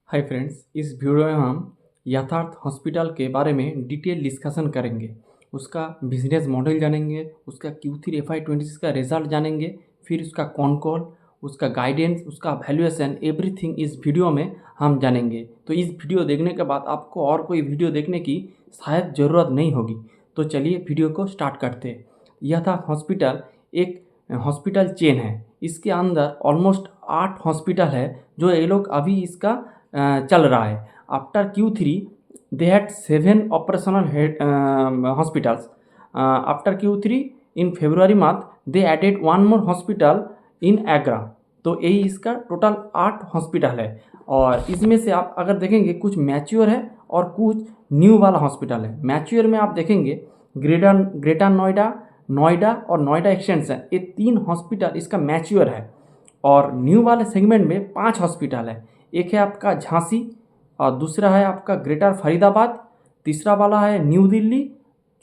Hi friends, इस video में हम यथार्थ हॉस्पिटल के बारे में डिटेल डिस्कशन करेंगे। उसका बिजनेस मॉडल जानेंगे, उसका Q3 FY26 का रिजल्ट जानेंगे, फिर उसका कॉन कॉल, उसका गाइडेंस, उसका वैल्यूएशन, एवरीथिंग इस वीडियो में हम जानेंगे। तो इस वीडियो देखने के बाद आपको और कोई वीडियो देखने की शायद ज़रूरत नहीं होगी। तो चलिए वीडियो को स्टार्ट करते हैं। यथार्थ हॉस्पिटल एक हॉस्पिटल चेन है। इसके अंदर ऑलमोस्ट 8 हॉस्पिटल है जो ये लोग अभी इसका चल रहा है। After Q3 they had 7 operational hospitals. After Q3 in February month they added one more hospital in Agra. तो यही इसका टोटल 8 हॉस्पिटल है। और इसमें से आप अगर देखेंगे कुछ मैच्योर है और कुछ न्यू वाला हॉस्पिटल है। मैच्योर में आप देखेंगे ग्रेटर नोएडा, नोएडा और नोएडा एक्सटेंशन, ये 3 हॉस्पिटल इसका मैच्योर है। और न्यू वाले सेगमेंट में 5 हॉस्पिटल है। एक है आपका झांसी, और दूसरा है आपका ग्रेटर फरीदाबाद, तीसरा वाला है न्यू दिल्ली,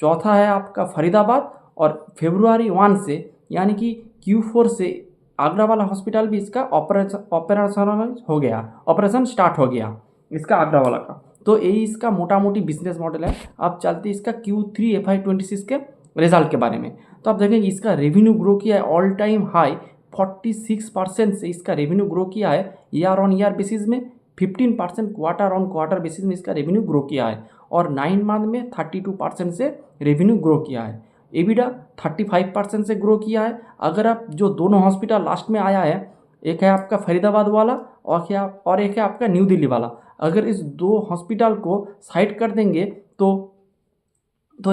चौथा है आपका फरीदाबाद, और फरवरी 1 से यानी कि Q4 से आगरा वाला हॉस्पिटल भी इसका ऑपरेशनल हो गया, ऑपरेशन स्टार्ट हो गया इसका आगरा वाला का। तो यही इसका मोटा मोटी बिजनेस मॉडल है। अब चलते इसका Q3 FY26 के रिजल्ट के बारे में। तो आप देखेंगे इसका रेवेन्यू ग्रो किया है ऑल टाइम हाई 46% से इसका रेवेन्यू ग्रो किया है ईयर ऑन ईयर बेसिस में, 15% क्वार्टर ऑन क्वार्टर बेसिस में इसका रेवेन्यू ग्रो किया है, और 9 मंथ में 32% से रेवेन्यू ग्रो किया है। एबिडा 35% से ग्रो किया है। अगर आप जो दोनों हॉस्पिटल लास्ट में आया है, एक है आपका फरीदाबाद वाला और एक है आपका न्यू दिल्ली वाला, अगर इस दो हॉस्पिटल को साइड कर देंगे तो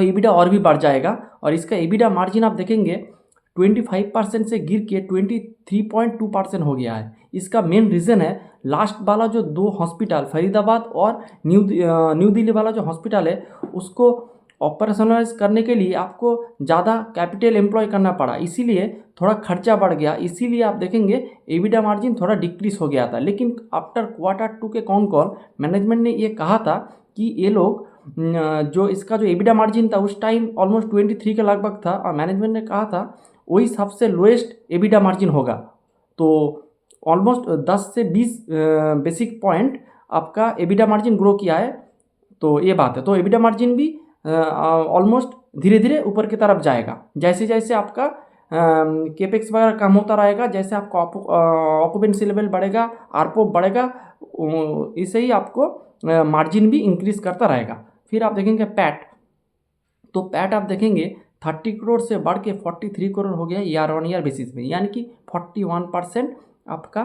एबिडा और भी बढ़ जाएगा। और इसका एबिडा मार्जिन आप देखेंगे 25% से गिर के 23.2% हो गया है। इसका मेन रीज़न है लास्ट वाला जो 2 हॉस्पिटल फरीदाबाद और न्यू दिल्ली वाला जो हॉस्पिटल है, उसको ऑपरेशनलाइज करने के लिए आपको ज़्यादा कैपिटल एम्प्लॉय करना पड़ा, इसीलिए थोड़ा खर्चा बढ़ गया। इसीलिए आप देखेंगे एबिडा मार्जिन थोड़ा डिक्रीज हो गया था। लेकिन आफ्टर Q2 के कॉन कॉल मैनेजमेंट ने ये कहा था कि ये लोग जो इसका जो एबिडा मार्जिन था उस टाइम ऑलमोस्ट 23 के लगभग था, और मैनेजमेंट ने कहा था वही सबसे लोएस्ट एबिडा मार्जिन होगा। तो ऑलमोस्ट 10 से 20 बेसिक पॉइंट आपका एबिडा मार्जिन ग्रो किया है। तो ये बात है। तो एबिडा मार्जिन भी ऑलमोस्ट धीरे धीरे ऊपर की तरफ जाएगा, जैसे जैसे आपका केपेक्स वगैरह कम होता रहेगा, जैसे आपका ऑक्यूपेंसी लेवल बढ़ेगा, आरपो बढ़ेगा, इसे ही आपको मार्जिन भी इंक्रीज करता रहेगा। फिर आप देखेंगे पैट, तो पैट आप देखेंगे 30 करोड़ से बढ़ के 43 करोड़ हो गया ईयर ऑन ईयर बेसिस में, यानी कि 41% आपका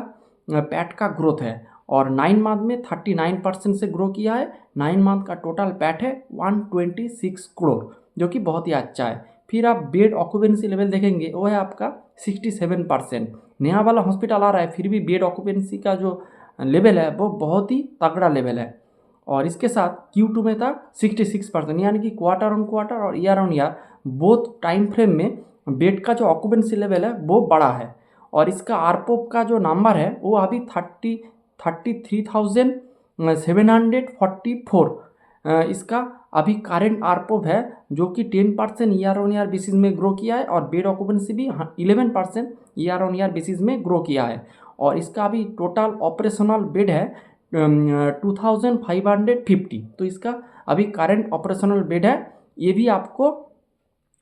पैट का ग्रोथ है। और 9 मंथ में 39% से ग्रो किया है। 9 मंथ का टोटल पैट है 126 करोड़, जो कि बहुत ही अच्छा है। फिर आप बेड ऑक्यूपेंसी लेवल देखेंगे, वो है आपका 67%। नया वाला हॉस्पिटल आ रहा है, फिर भी बेड ऑक्यूपेंसी का जो लेवल है वो बहुत ही तगड़ा लेवल है। और इसके साथ Q2 में था 66%, यानी कि क्वार्टर ऑन क्वार्टर और year on year both time frame में बेड का जो ऑक्यूपेंसी लेवल है वो बड़ा है। और इसका आरपोप का जो नंबर है वो अभी 33,744 इसका अभी करेंट आरपोप है, जो कि 10% ईयर ऑन ईयर बेसिस में ग्रो किया है, और बेड ऑक्यूपेंसी भी 11% ईयर ऑन ईयर बेसिस में ग्रो किया है। और इसका अभी टोटल ऑपरेशनल बेड है 2550। तो इसका अभी करंट ऑपरेशनल बेड है, ये भी आपको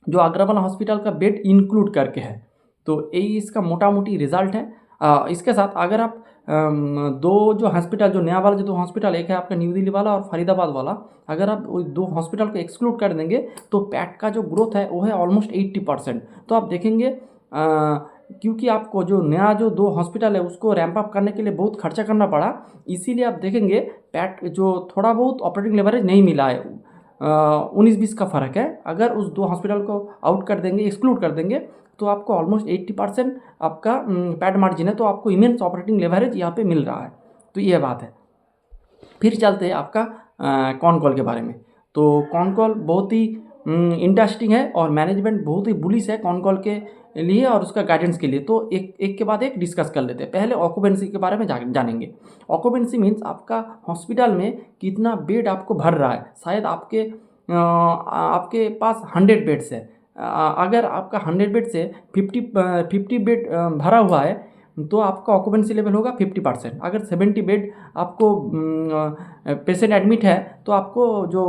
जो आगरा वाला हॉस्पिटल का बेड इंक्लूड करके है। तो यही इसका मोटा मोटी रिजल्ट है। इसके साथ अगर आप दो जो हॉस्पिटल, जो नया वाला जो 2 हॉस्पिटल, एक है आपका न्यू दिल्ली वाला और फरीदाबाद वाला, अगर आप वो 2 हॉस्पिटल को एक्सक्लूड कर देंगे तो पैट का जो ग्रोथ है वो है ऑलमोस्ट 80%। तो आप देखेंगे क्योंकि आपको जो नया जो 2 हॉस्पिटल है उसको रैंप अप करने के लिए बहुत खर्चा करना पड़ा, इसीलिए आप देखेंगे पैट जो थोड़ा बहुत ऑपरेटिंग लेवरेज नहीं मिला है, 19-20 का फ़र्क है। अगर उस 2 हॉस्पिटल को आउट कर देंगे, एक्सक्लूड कर देंगे, तो आपको ऑलमोस्ट 80% आपका पैड मार्जिन है। तो आपको इमेंस ऑपरेटिंग लेवरेज यहाँ पे मिल रहा है। तो ये बात है। फिर चलते हैं आपका कॉन कॉल के बारे में। तो कॉन कॉल बहुत ही इंटरेस्टिंग है, और मैनेजमेंट बहुत ही बुलिश है कॉन कॉल के लिए और उसका गाइडेंस के लिए। तो एक के बाद एक डिस्कस कर लेते हैं। पहले ऑक्यूपेंसी के बारे में जानेंगे। ऑक्यूपेंसी मीन्स आपका हॉस्पिटल में कितना बेड आपको भर रहा है। शायद आपके पास 100 बेड्स है। अगर आपका 100 बेड से 50 बेड भरा हुआ है, तो आपका ऑक्यूपेंसी लेवल होगा 50%। अगर 70 बेड आपको पेशेंट एडमिट है तो आपको जो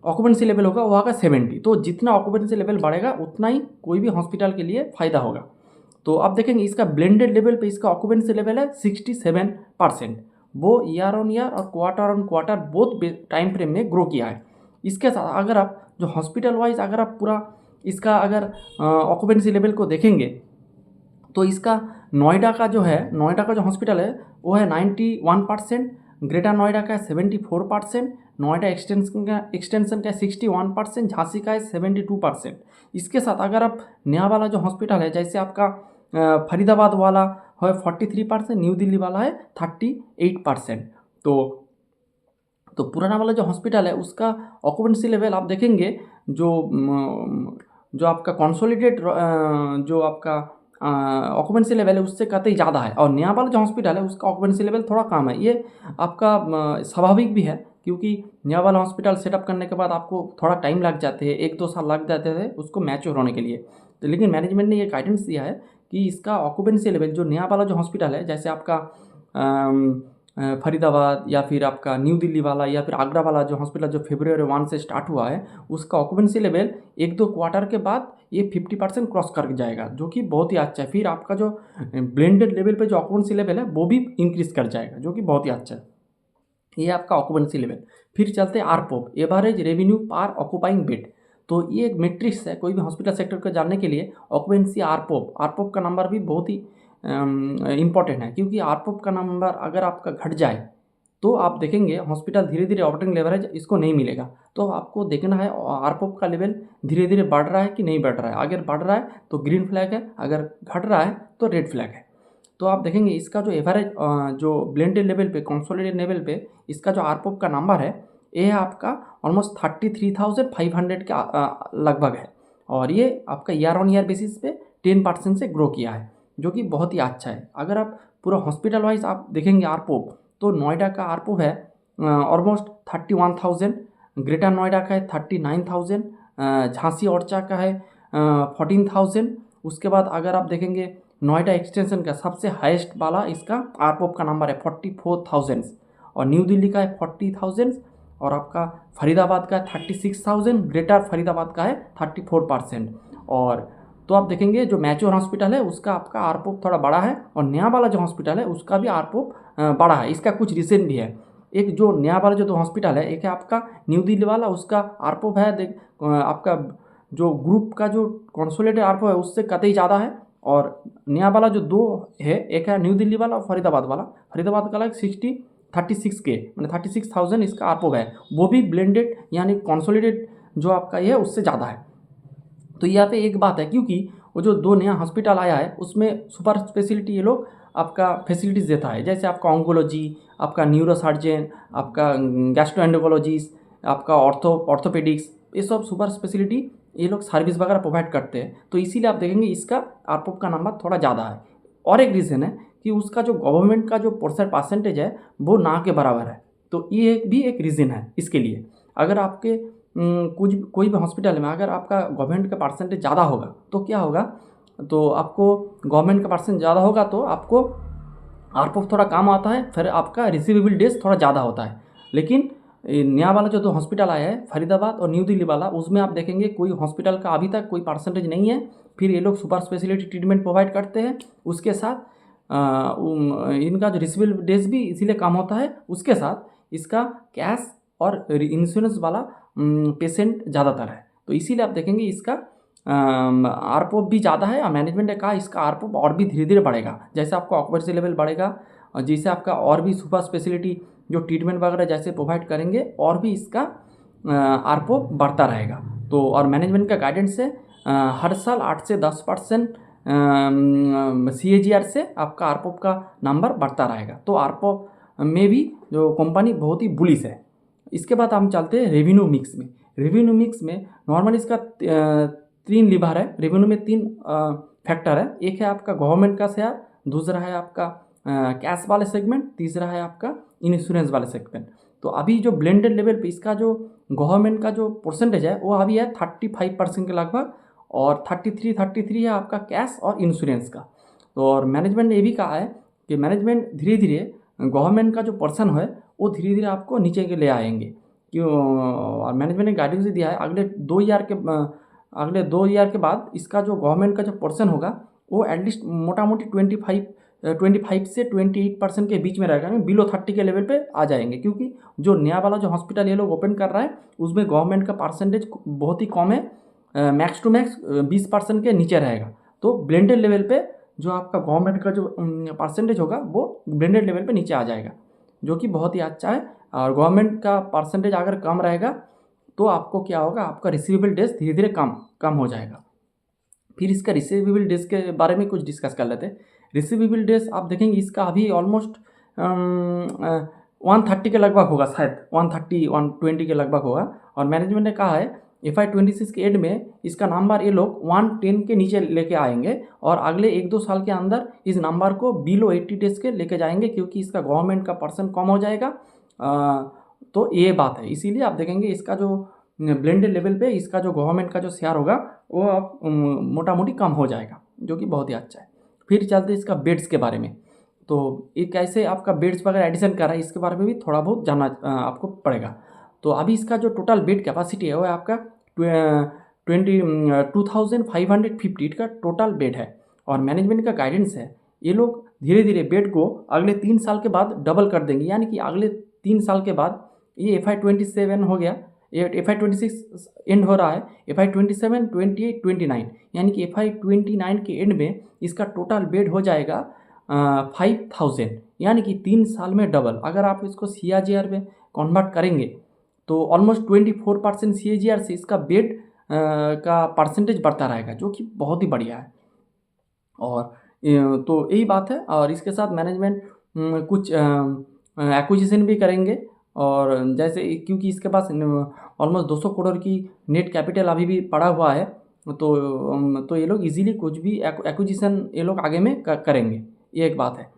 ऑक्यूपेंसी लेवल होगा वो होगा 70। तो जितना ऑक्यूपेंसी लेवल बढ़ेगा उतना ही कोई भी हॉस्पिटल के लिए फ़ायदा होगा। तो आप देखेंगे इसका ब्लेंडेड लेवल पे इसका ऑक्यूपेंसी लेवल है 67%। वो ईयर ऑन ईयर और quarter on quarter both time frame में ग्रो किया है। इसके साथ अगर आप जो हॉस्पिटल वाइज अगर आप पूरा इसका अगर ऑक्यूपेंसी लेवल को देखेंगे तो इसका नोएडा का जो हॉस्पिटल है वो है 91%, ग्रेटर नोएडा का है 74%, नोएडा एक्सटेंशन का 61%, झांसी का है 72%। इसके साथ अगर आप नया वाला जो हॉस्पिटल है जैसे आपका फरीदाबाद वाला है 43%, न्यू दिल्ली वाला है 38%। तो पुराना वाला जो हॉस्पिटल है उसका ऑक्यूपेंसी लेवल आप देखेंगे जो आपका कंसोलिडेट जो आपका ऑक्यूपेंसी लेवल है उससे कतई ज़्यादा है, और नया वाला जो हॉस्पिटल है उसका ऑक्यूपेंसी लेवल थोड़ा कम है। ये आपका स्वाभाविक भी है क्योंकि नया वाला हॉस्पिटल सेटअप करने के बाद आपको थोड़ा टाइम लग जाते हैं, 1-2 साल लग जाते थे उसको मैच्योर होने के लिए। तो लेकिन मैनेजमेंट ने ये गाइडेंस दिया है कि इसका ऑक्यूपेंसी लेवल जो नया वाला जो हॉस्पिटल है जैसे आपका फरीदाबाद या फिर आपका न्यू दिल्ली वाला या फिर आगरा वाला जो हॉस्पिटल जो February 1 से स्टार्ट हुआ है उसका ऑक्यूपेंसी लेवल 1-2 क्वार्टर के बाद ये 50% क्रॉस कर जाएगा, जो कि बहुत ही अच्छा है। फिर आपका जो ब्लेंडेड लेवल पे जो ऑक्यूपेंसी लेवल है वो भी इंक्रीज कर जाएगा, जो कि बहुत ही अच्छा है। ये आपका ऑक्यूपेंसी लेवल। फिर चलते हैं आरपोप, एवरेज रेवेन्यू पर ऑक्यूपाइंग बेड। तो ये एक मैट्रिक्स है कोई भी हॉस्पिटल सेक्टर को जानने के लिए। ऑक्यूपेंसी आरपोप का नंबर भी बहुत ही इम्पॉर्टेंट है, क्योंकि आरपोप का नंबर अगर आपका घट जाए तो आप देखेंगे हॉस्पिटल धीरे धीरे ऑपरेटिंग लेवरेज इसको नहीं मिलेगा। तो आपको देखना है आरपोप का लेवल धीरे धीरे बढ़ रहा है कि नहीं बढ़ रहा है। अगर बढ़ रहा है तो ग्रीन फ्लैग है, अगर घट रहा है तो रेड फ्लैग है। तो आप देखेंगे इसका जो एवरेज जो ब्लेंडेड लेवल पे कंसोलिडेटेड लेवल पे इसका जो आरपोप का नंबर है ये है आपका ऑलमोस्ट 33,500 के लगभग है, और ये आपका ईयर ऑन ईयर बेसिस पे 10% से ग्रो किया है, जो कि बहुत ही अच्छा है। अगर आप पूरा हॉस्पिटल वाइज आप देखेंगे आरपोप तो नोएडा का आरपोप है ऑलमोस्ट 31,000, ग्रेटर नोएडा का है 39,000, झांसी ओरछा का है 14,000। उसके बाद अगर आप देखेंगे नोएडा एक्सटेंशन का सबसे हाईएस्ट वाला इसका आरपोप का नंबर है 44,000, और न्यू दिल्ली का है 40,000, और आपका फरीदाबाद का 36,000, ग्रेटर फरीदाबाद का है 34%। और तो आप देखेंगे जो मैच्योर हॉस्पिटल है उसका आपका आरपोप थोड़ा बड़ा है, और नया वाला जो हॉस्पिटल है उसका भी आरपोप बड़ा है। इसका कुछ रीज़न भी है। एक जो नया वाला जो दो हॉस्पिटल है, एक है आपका न्यू दिल्ली वाला, उसका आरपोप है आपका जो ग्रुप का जो कंसोलिडेटेड आरपोप है उससे कतई ज़्यादा है, और नया वाला जो दो है एक है न्यू दिल्ली वाला और फरीदाबाद वाला। फरीदाबाद का 36 के मैंने 36,000 इसका आरपोप है, वो भी ब्लेंडेड यानी कंसोलिडेटेड जो आपका ये है उससे ज़्यादा है। तो यहाँ पे एक बात है, क्योंकि वो जो दो नया हॉस्पिटल आया है उसमें सुपर स्पेशलिटी ये लोग आपका फैसिलिटीज़ देता है, जैसे आपका ऑन्कोलॉजी, आपका न्यूरोसर्जन, आपका गैस्ट्रोएंडोक्रोलॉजिस्ट, आपका ऑर्थोपेडिक्स, ये सब सुपर स्पेशलिटी ये लोग सर्विस वगैरह प्रोवाइड करते हैं। तो इसीलिए आप देखेंगे इसका आरपोप का नंबर थोड़ा ज़्यादा है। और एक रीज़न है कि उसका जो गवर्नमेंट का जो परसेंटेज है वो ना के बराबर है। तो ये भी एक रीज़न है इसके लिए। अगर आपके कोई भी हॉस्पिटल में अगर आपका गवर्नमेंट का परसेंटेज ज़्यादा होगा तो क्या होगा, तो आपको गवर्नमेंट का परसेंट ज़्यादा होगा तो आपको आरपोप थोड़ा कम आता है, फिर आपका रिसीवेबल डेज थोड़ा ज़्यादा होता है। लेकिन नया वाला जो दो हॉस्पिटल आया है फरीदाबाद और न्यू दिल्ली वाला, उसमें आप देखेंगे कोई हॉस्पिटल का अभी तक कोई परसेंटेज नहीं है। फिर ये लोग सुपर स्पेशलिटी ट्रीटमेंट प्रोवाइड करते हैं, उसके साथ इनका जो रिसीवेबल डेज भी इसीलिए कम होता है। उसके साथ इसका कैश और इंश्योरेंस वाला पेशेंट ज़्यादातर है। तो इसीलिए आप देखेंगे इसका आरपोप भी ज़्यादा है, और मैनेजमेंट ने कहा इसका आरपोप और भी धीरे धीरे बढ़ेगा जैसे आपका ऑक्यूपेंसी लेवल बढ़ेगा, और जैसे आपका और भी सुपर स्पेशलिटी जो ट्रीटमेंट वगैरह जैसे प्रोवाइड करेंगे और भी इसका आरपोप बढ़ता रहेगा। तो और मैनेजमेंट का गाइडेंस है हर साल 8 से 10% CAGR से आपका आरपोप का नंबर बढ़ता रहेगा। तो आरपोप में भी जो कंपनी बहुत ही बुलिश है। इसके बाद हम चलते हैं रेवेन्यू मिक्स में। रेवेन्यू मिक्स में नॉर्मली इसका 3 लीवर है। रेवेन्यू में 3 फैक्टर है। एक है आपका गवर्नमेंट का शेयर, दूसरा है आपका कैश वाले सेगमेंट, तीसरा है आपका इंश्योरेंस वाले सेगमेंट। तो अभी जो ब्लेंडेड लेवल पे इसका जो गवर्नमेंट का जो परसेंटेज है वो अभी है 35% के लगभग, और 33 है आपका कैश और इंश्योरेंस का। तो और मैनेजमेंट ने ये भी कहा है कि मैनेजमेंट धीरे धीरे गवर्नमेंट का जो पर्सन है वो धीरे धीरे आपको नीचे के ले आएंगे। क्यों? और मैनेजमेंट ने गाइडेंस दिया है अगले 2 ईयर के बाद इसका जो गवर्नमेंट का जो पर्सन होगा वो एटलीस्ट मोटा मोटी 25 से 28% के बीच में रहेगा, बिलो 30 के लेवल पे आ जाएंगे। क्योंकि जो नया वाला जो हॉस्पिटल ये लोग ओपन कर रहा है उसमें गवर्नमेंट का परसेंटेज बहुत ही कम है, मैक्स टू मैक्स 20% के नीचे रहेगा। तो ब्लेंडेड लेवल पे जो आपका गवर्नमेंट का जो परसेंटेज होगा वो ब्लेंडेड लेवल पे नीचे आ जाएगा, जो कि बहुत ही अच्छा है। और गवर्नमेंट का परसेंटेज अगर कम रहेगा तो आपको क्या होगा, आपका रिसीवेबल डेज धीरे धीरे कम हो जाएगा। फिर इसका रिसीवेबल डेज के बारे में कुछ डिस्कस कर लेते हैं। रिसीवेबल डेज आप देखेंगे इसका अभी ऑलमोस्ट 130 के लगभग होगा, शायद 120 के लगभग होगा। और मैनेजमेंट ने कहा है FY26 के एंड में इसका नंबर ये लोग 110 के नीचे लेके आएंगे और अगले 1-2 साल के अंदर इस नंबर को बिलो 80 डेज के लेके जाएंगे, क्योंकि इसका गवर्नमेंट का पर्सन कम हो जाएगा। तो ये बात है, इसीलिए आप देखेंगे इसका जो ब्लेंडेड लेवल पे इसका जो गवर्नमेंट का जो शेयर होगा वो अब मोटा मोटी कम हो जाएगा, जो कि बहुत ही अच्छा है। फिर चलते इसका बेड्स के बारे में। तो ये कैसे आपका बेड्स वगैरह एडिशन कर रहा है इसके बारे में भी थोड़ा बहुत जानना आपको पड़ेगा। तो अभी इसका जो टोटल बेड कैपेसिटी है वो आपका 2550 का टोटल बेड है। और मैनेजमेंट का गाइडेंस है ये लोग धीरे धीरे बेड को अगले 3 साल के बाद डबल कर देंगे, यानी कि अगले 3 साल के बाद ये FY27 हो गया, ये FY26 एंड हो रहा है, FY27, 28, 29, यानी कि FY29 के एंड में इसका टोटल बेड हो जाएगा 5000, यानी कि 3 साल में डबल। अगर आप इसको CAGR में कन्वर्ट करेंगे तो ऑलमोस्ट 24% CAGR से इसका बेड का परसेंटेज बढ़ता रहेगा, जो कि बहुत ही बढ़िया है। और तो यही बात है। और इसके साथ मैनेजमेंट कुछ एक्विजिशन भी करेंगे, और जैसे क्योंकि इसके पास ऑलमोस्ट 200 करोड़ की नेट कैपिटल अभी भी पड़ा हुआ है, तो ये लोग इजीली कुछ भी एक्विजिशन ये लोग आगे में करेंगे, ये एक बात है।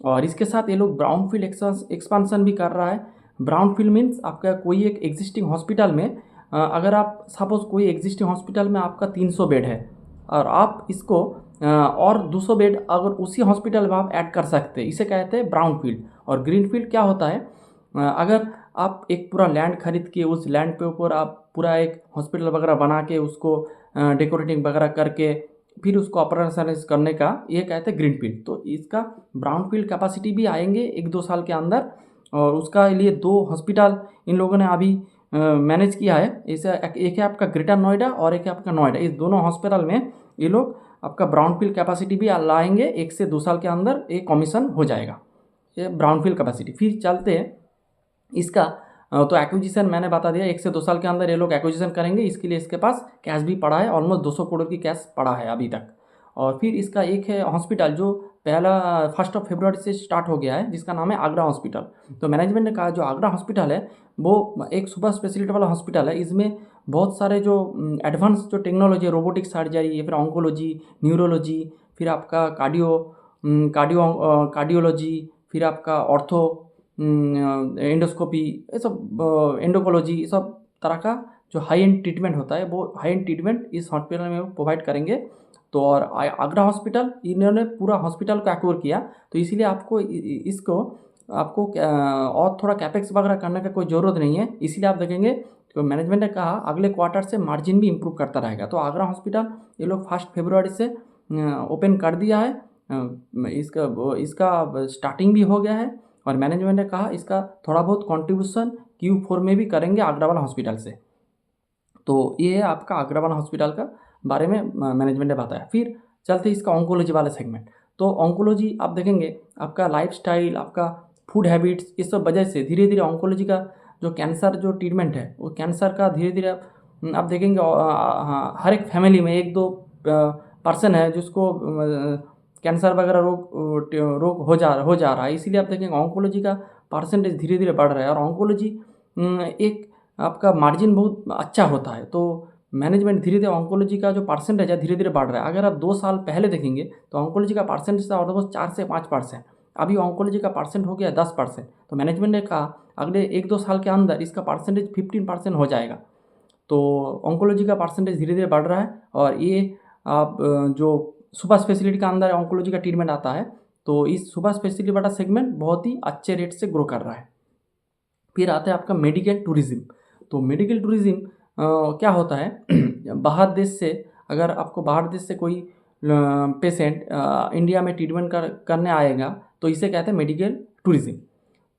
और इसके साथ ये लोग ब्राउनफील्ड एक्सपांसन भी कर रहा है। ब्राउनफील्ड मीन्स आपका कोई एक एग्जिस्टिंग हॉस्पिटल में अगर आप सपोज कोई एग्जिस्टिंग हॉस्पिटल में आपका 300 बेड है और आप इसको और 200 बेड अगर उसी हॉस्पिटल में आप ऐड कर सकते हैं, इसे कहते हैं ब्राउनफील्ड। और ग्रीनफील्ड क्या होता है, अगर आप एक पूरा लैंड खरीद के उस लैंड पे ऊपर आप पूरा एक हॉस्पिटल वगैरह बना के उसको डेकोरेटिंग वगैरह करके फिर उसको ऑपरेशनलाइज करने का, ये कहते हैं ग्रीनफील्ड। तो इसका ब्राउनफील्ड कैपेसिटी भी आएंगे 1-2 साल के अंदर, और उसका लिए 2 हॉस्पिटल इन लोगों ने अभी मैनेज किया है। इसे एक है आपका ग्रेटर नोएडा और एक है आपका नोएडा। इस दोनों हॉस्पिटल में ये लोग आपका ब्राउनफील्ड कैपेसिटी भी लाएंगे, 1 से 2 साल के अंदर एक कमीशन हो जाएगा, ये ब्राउनफील्ड कैपेसिटी। फिर चलते हैं इसका तो एक्विजिशन मैंने बता दिया, 1 से 2 साल के अंदर ये लोग एक्विजिशन करेंगे। इसके लिए इसके पास कैश भी पड़ा है, ऑलमोस्ट 200 करोड़ की कैश पड़ा है अभी तक। और फिर इसका एक है हॉस्पिटल जो पहला 1 फरवरी से स्टार्ट हो गया है, जिसका नाम है आगरा हॉस्पिटल। तो मैनेजमेंट ने कहा जो आगरा हॉस्पिटल है वो एक सुपर स्पेशलिटी वाला हॉस्पिटल है। इसमें बहुत सारे जो एडवांस जो टेक्नोलॉजी, रोबोटिक सर्जरी या फिर ऑन्कोलॉजी, न्यूरोलॉजी, फिर आपका कार्डियोलॉजी, फिर आपका ऑर्थो, एंडोस्कोपी, ये सब एंडोकोलॉजी, ये सब तरह का जो हाई एंड ट्रीटमेंट होता है वो हाई एंड ट्रीटमेंट इस हॉस्पिटल में प्रोवाइड करेंगे। तो और आगरा हॉस्पिटल इन्होंने पूरा हॉस्पिटल को एक्वायर किया, तो इसीलिए आपको इसको आपको और थोड़ा कैपेक्स वगैरह करने का कोई ज़रूरत नहीं है। इसीलिए आप देखेंगे तो मैनेजमेंट ने कहा अगले क्वार्टर से मार्जिन भी इम्प्रूव करता रहेगा। तो आगरा हॉस्पिटल ये लोग 1 फरवरी से ओपन कर दिया है, इसका स्टार्टिंग भी हो गया है। और मैनेजमेंट ने कहा इसका थोड़ा बहुत कंट्रीब्यूशन Q4 में भी करेंगे आगरा वाला हॉस्पिटल से। तो ये है आपका आगरा वाला हॉस्पिटल का बारे में मैनेजमेंट ने बताया। फिर चलते इसका ऑन्कोलॉजी वाला सेगमेंट। तो ऑन्कोलॉजी आप देखेंगे आपका लाइफस्टाइल, आपका फूड हैबिट्स, इस सब वजह से धीरे धीरे ऑन्कोलॉजी का जो कैंसर जो ट्रीटमेंट है वो कैंसर का धीरे धीरे आप देखेंगे हर एक फैमिली में 1-2 पर्सन है जिसको कैंसर वगैरह रोग हो जा रहा है। इसीलिए आप देखेंगे ऑन्कोलॉजी का परसेंटेज धीरे धीरे बढ़ रहा है। और ऑन्कोलॉजी एक आपका मार्जिन बहुत अच्छा होता है। तो मैनेजमेंट धीरे धीरे ऑन्कोलॉजी का जो परसेंटेज है धीरे धीरे बढ़ रहा है। अगर आप 2 साल पहले देखेंगे तो ऑन्कोलॉजी का परसेंटेज था ऑलमोस्ट 4 से 5%, अभी ऑन्कोलॉजी का परसेंट हो गया 10%। तो मैनेजमेंट ने कहा अगले 1-2 साल के अंदर इसका परसेंटेज 15% हो जाएगा। तो ऑन्कोलॉजी का परसेंटेज धीरे धीरे बढ़ रहा है। और ये आप जो सुपर स्पेशलिटी का अंदर ऑन्कोलॉजी का ट्रीटमेंट आता है, तो इस सुपर स्पेशलिटी वाला सेगमेंट बहुत ही अच्छे रेट से ग्रो कर रहा है। फिर आता है आपका मेडिकल टूरिज्म। तो मेडिकल टूरिज्म क्या होता है बाहर देश से, अगर आपको बाहर देश से कोई पेशेंट इंडिया में ट्रीटमेंट करने आएगा तो इसे कहते हैं मेडिकल टूरिज्म।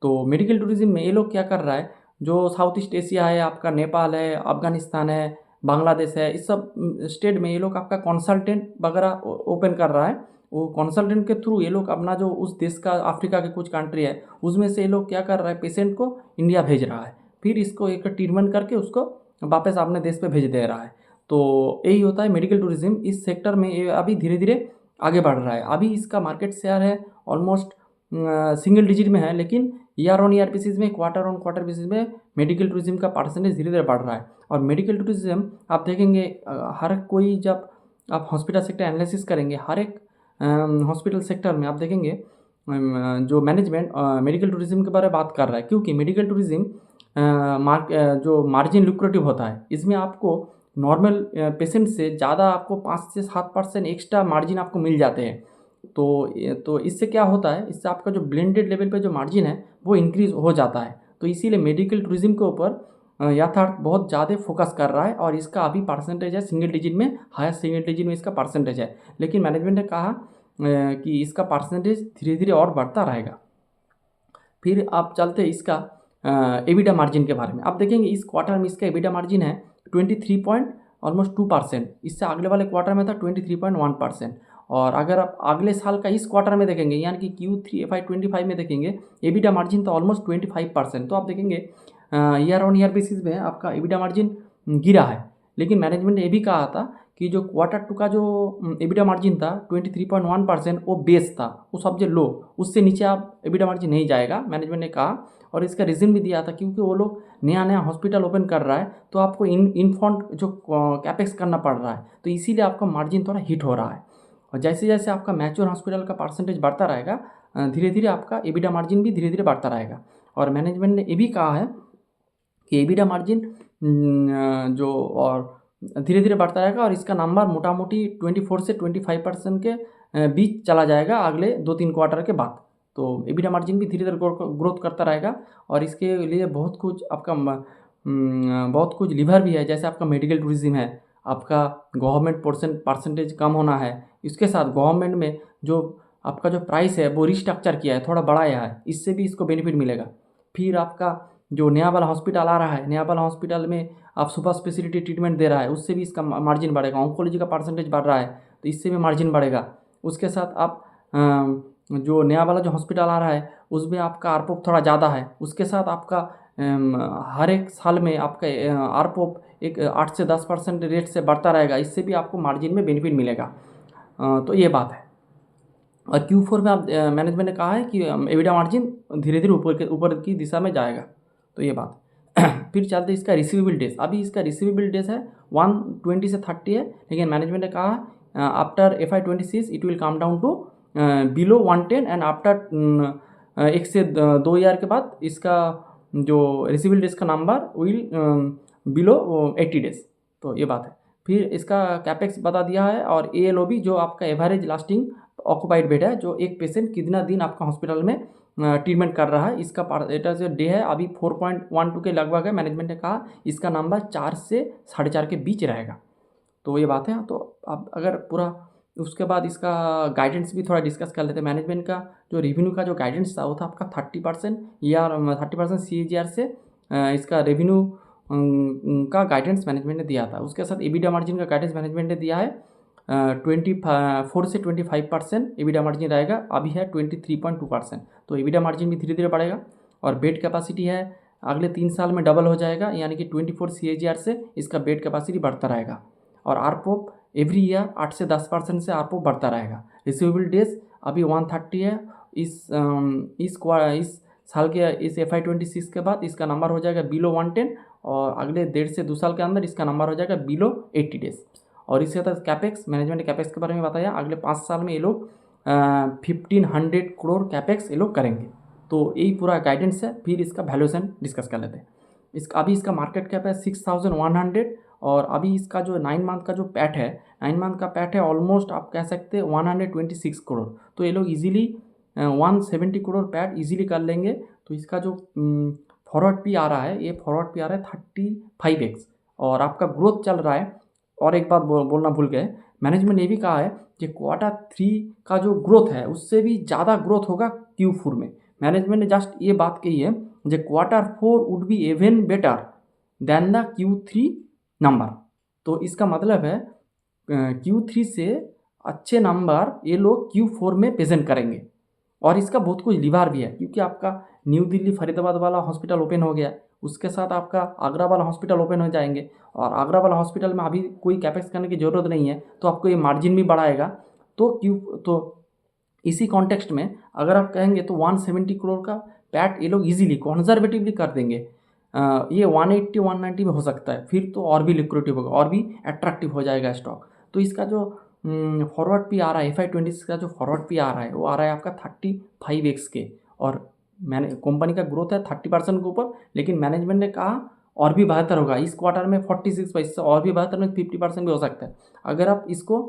तो मेडिकल टूरिज्म में ये लोग क्या कर रहा है, जो साउथ ईस्ट एशिया है, आपका नेपाल है, अफगानिस्तान है, बांग्लादेश है, इस सब स्टेट में ये लोग आपका कंसल्टेंट वगैरह ओपन कर रहा है। वो कंसल्टेंट के थ्रू ये लोग अपना जो उस देश का, अफ्रीका के कुछ कंट्री है उसमें से ये लोग क्या कर रहा है, पेशेंट को इंडिया भेज रहा है, फिर इसको एक ट्रीटमेंट करके उसको वापस अपने देश पे भेज दे रहा है। तो यही होता है मेडिकल टूरिज्म। इस सेक्टर में ये अभी धीरे धीरे आगे बढ़ रहा है। अभी इसका मार्केट शेयर है ऑलमोस्ट सिंगल डिजिट में है, लेकिन ईयर ऑन ईयर बेसिस में, क्वार्टर ऑन क्वार्टर बेसिस में मेडिकल टूरिज्म का परसेंटेज धीरे धीरे बढ़ रहा है। और मेडिकल टूरिज्म आप देखेंगे हर कोई, जब आप हॉस्पिटल सेक्टर एनालिसिस करेंगे, हर एक हॉस्पिटल सेक्टर में आप देखेंगे जो मैनेजमेंट मेडिकल टूरिज्म के बारे में बात कर रहा है, क्योंकि मेडिकल टूरिज्म जो मार्जिन लुक्रेटिव होता है, इसमें आपको नॉर्मल पेशेंट से ज़्यादा आपको 5 से 7% एक्स्ट्रा मार्जिन आपको मिल जाते हैं। तो इससे क्या होता है, इससे आपका जो ब्लेंडेड लेवल पे जो मार्जिन है वो इंक्रीज हो जाता है। तो इसीलिए मेडिकल टूरिज्म के ऊपर यथार्थ बहुत ज़्यादा फोकस कर रहा है, और इसका अभी परसेंटेज है सिंगल डिजिट में, हायर सिंगल डिजिट में इसका परसेंटेज है। लेकिन मैनेजमेंट ने कहा कि इसका परसेंटेज धीरे धीरे और बढ़ता रहेगा। फिर आप चलते हैं इसका एबिडा मार्जिन के बारे में। आप देखेंगे इस क्वार्टर में इसका एबिडा मार्जिन है 23.2%। इससे अगले वाले क्वार्टर में था 23.1%। और अगर आप अगले साल का इस क्वार्टर में देखेंगे, यानी कि Q3 FY25 में देखेंगे, एबिडा मार्जिन तो ऑलमोस्ट 25%। तो आप देखेंगे ईयर ऑन ईयर बेसिस में आपका एबिडा मार्जिन गिरा है। लेकिन मैनेजमेंट ने ये भी कहा था कि जो क्वार्टर 2 का जो एबिडा मार्जिन था 23.1%, वो बेस था, वो सबसे लो, उससे नीचे आप एबिडा मार्जिन नहीं जाएगा, मैनेजमेंट ने कहा। और इसका रीज़न भी दिया था, क्योंकि वो लोग नया नया हॉस्पिटल ओपन कर रहा है, तो आपको इन फ्रंट जो कैपेक्स करना पड़ रहा है, तो इसीलिए आपका मार्जिन थोड़ा हिट हो रहा है। और जैसे जैसे आपका मैच्योर हॉस्पिटल का परसेंटेज बढ़ता रहेगा, धीरे धीरे आपका एबिडा मार्जिन भी धीरे धीरे बढ़ता रहेगा। और मैनेजमेंट ने ये भी कहा है कि एबिडा मार्जिन जो और धीरे धीरे बढ़ता रहेगा, और इसका नंबर मोटा मोटी 24 से 25% के बीच चला जाएगा अगले 2-3 क्वार्टर के बाद। तो एबिडा मार्जिन भी धीरे धीरे ग्रोथ करता रहेगा। और इसके लिए बहुत कुछ आपका बहुत कुछ लीवर भी है, जैसे आपका मेडिकल टूरिज्म है, आपका गवर्नमेंट परसेंटेज कम होना है, इसके साथ गवर्नमेंट में जो आपका जो प्राइस है वो रिस्ट्रक्चर किया है, थोड़ा बढ़ाया है, इससे भी इसको बेनिफिट मिलेगा। फिर आपका जो नया वाला हॉस्पिटल आ रहा है, नया वाला हॉस्पिटल में आप सुपर स्पेशलिटी ट्रीटमेंट दे रहा है, उससे भी इसका मार्जिन बढ़ेगा। ऑन्कोलॉजी का परसेंटेज बढ़ रहा है, तो इससे भी मार्जिन बढ़ेगा। उसके साथ आप जो नया वाला जो हॉस्पिटल आ रहा है उसमें आपका आरपोप थोड़ा ज़्यादा है, उसके साथ आपका हर एक साल में आपका आरपोप एक 8 से 10% रेट से बढ़ता रहेगा, इससे भी आपको मार्जिन में बेनिफिट मिलेगा। तो ये बात है। और Q4 में आप मैनेजमेंट ने कहा है कि एबिडा मार्जिन धीरे धीरे ऊपर की दिशा में जाएगा। तो ये बात फिर चलते इसका रिसीवेबल डेज। अभी इसका रिसीवेबल डेज है 120 से 30 है, लेकिन मैनेजमेंट ने कहा after FY26 it will come down to below 110, and after 1 से 2 ईयर के बाद इसका जो रिसीवेबल डेज का नंबर विल बिलो 80 डेज। तो ये बात है। फिर इसका कैपेक्स बता दिया है, और ALOB जो आपका एवरेज लास्टिंग ऑक्यूपाइड बेड है, जो एक पेशेंट कितना दिन आपका हॉस्पिटल में ट्रीटमेंट कर रहा है, इसका एटा जो डे है अभी 4.12 के लगभग है। मैनेजमेंट ने कहा इसका नंबर 4 से 4.5 के बीच रहेगा। तो ये बात है। तो अब अगर पूरा उसके बाद इसका गाइडेंस भी थोड़ा डिस्कस कर लेते हैं। मैनेजमेंट का जो रेवेन्यू का जो गाइडेंस था वो था आपका 30% या 30% CAGR से इसका रेवेन्यू का गाइडेंस मैनेजमेंट ने दिया था। उसके साथ एबिडा मार्जिन का गाइडेंस मैनेजमेंट ने दिया है 24 से 25% एबिडा मार्जिन रहेगा, अभी है 23.2%। तो एबिडा मार्जिन भी धीरे धीरे बढ़ेगा। और बेड कैपेसिटी है अगले 3 साल में डबल हो जाएगा, यानी कि 24 CAGR से इसका बेड कैपेसिटी बढ़ता रहेगा। और आरपोप एवरी ईयर 8 से 10% से आरपोप बढ़ता रहेगा। रिसीवेबल डेज अभी 130 है। इस साल के इस FY26 के बाद इसका नंबर हो जाएगा बिलो 110, और अगले 1.5 से 2 साल के अंदर इसका नंबर हो जाएगा बिलो 80 डेज। और इसके साथ कैपेक्स, मैनेजमेंट ने कैपेक्स के बारे में बताया, अगले 5 साल में ये लोग 1500 करोड़ कैपेक्स ये लोग करेंगे। तो यही पूरा गाइडेंस है। फिर इसका वैल्यूएशन डिस्कस कर लेते हैं। अभी इसका मार्केट कैप है 6100, और अभी इसका जो 9 मंथ का जो पैट है, 9 मंथ का पैट है ऑलमोस्ट आप कह सकते हैं 126 करोड़। तो ये लोग इजीली 170 करोड़ पैट इजीली कर लेंगे। तो इसका जो फॉरवर्ड पी आ रहा है, ये फॉरवर्ड पी आ रहा है 35x, और आपका ग्रोथ चल रहा है। और एक बात बोलना भूल गए, मैनेजमेंट ने ये भी कहा है कि Q3 का जो ग्रोथ है उससे भी ज़्यादा ग्रोथ होगा Q4 में। मैनेजमेंट ने जस्ट ये बात कही है कि Q4 would be even better than the Q3 number. तो इसका मतलब है Q3 से अच्छे नंबर ये लोग Q4 में प्रेजेंट करेंगे। और इसका बहुत कुछ लीवर भी है, क्योंकि आपका न्यू दिल्ली फरीदाबाद वाला हॉस्पिटल ओपन हो गया, उसके साथ आपका आगरा वाला हॉस्पिटल ओपन हो जाएंगे। और आगरा वाला हॉस्पिटल में अभी कोई कैपेक्स करने की ज़रूरत नहीं है, तो आपको ये मार्जिन भी बढ़ाएगा। तो इसी कॉन्टेक्स्ट में अगर आप कहेंगे तो 170 करोड़ का पैट ये लोग इजीली कंजर्वेटिवली कर देंगे। ये 180 190 में हो सकता है, फिर तो और भी लिक्विडिटी होगा, और भी अट्रैक्टिव हो जाएगा स्टॉक। तो इसका जो फॉरवर्ड पी आ रहा है FY26 का जो फॉरवर्ड पी आ रहा है वो आ रहा है आपका 35x के। और मैंने कंपनी का ग्रोथ है 30% के ऊपर, लेकिन मैनेजमेंट ने कहा और भी बेहतर होगा इस क्वार्टर में 46%, और भी बेहतर में 50% भी हो सकता है। अगर आप इसको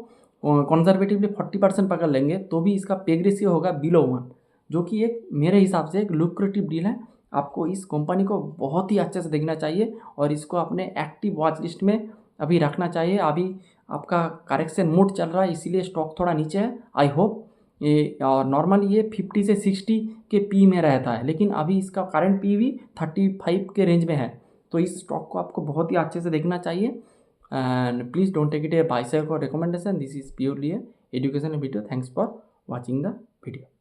कंजर्वेटिवली 40% पकड़ लेंगे तो भी इसका पेग रेशियो होगा बिलो 1, जो कि एक मेरे हिसाब से एक लुक्रेटिव डील है। आपको इस कंपनी को बहुत ही अच्छे से देखना चाहिए और इसको अपने एक्टिव वॉच लिस्ट में अभी रखना चाहिए। अभी आपका करेक्शन मोड चल रहा है, इसीलिए स्टॉक थोड़ा नीचे है। आई होप ये, और नॉर्मली ये 50 से 60 के पी में रहता है, लेकिन अभी इसका करंट पी भी 35 के रेंज में है। तो इस स्टॉक को आपको बहुत ही अच्छे से देखना चाहिए। And please don't take it a buy sell और recommendation, this is purely a education video. Thanks for watching the video.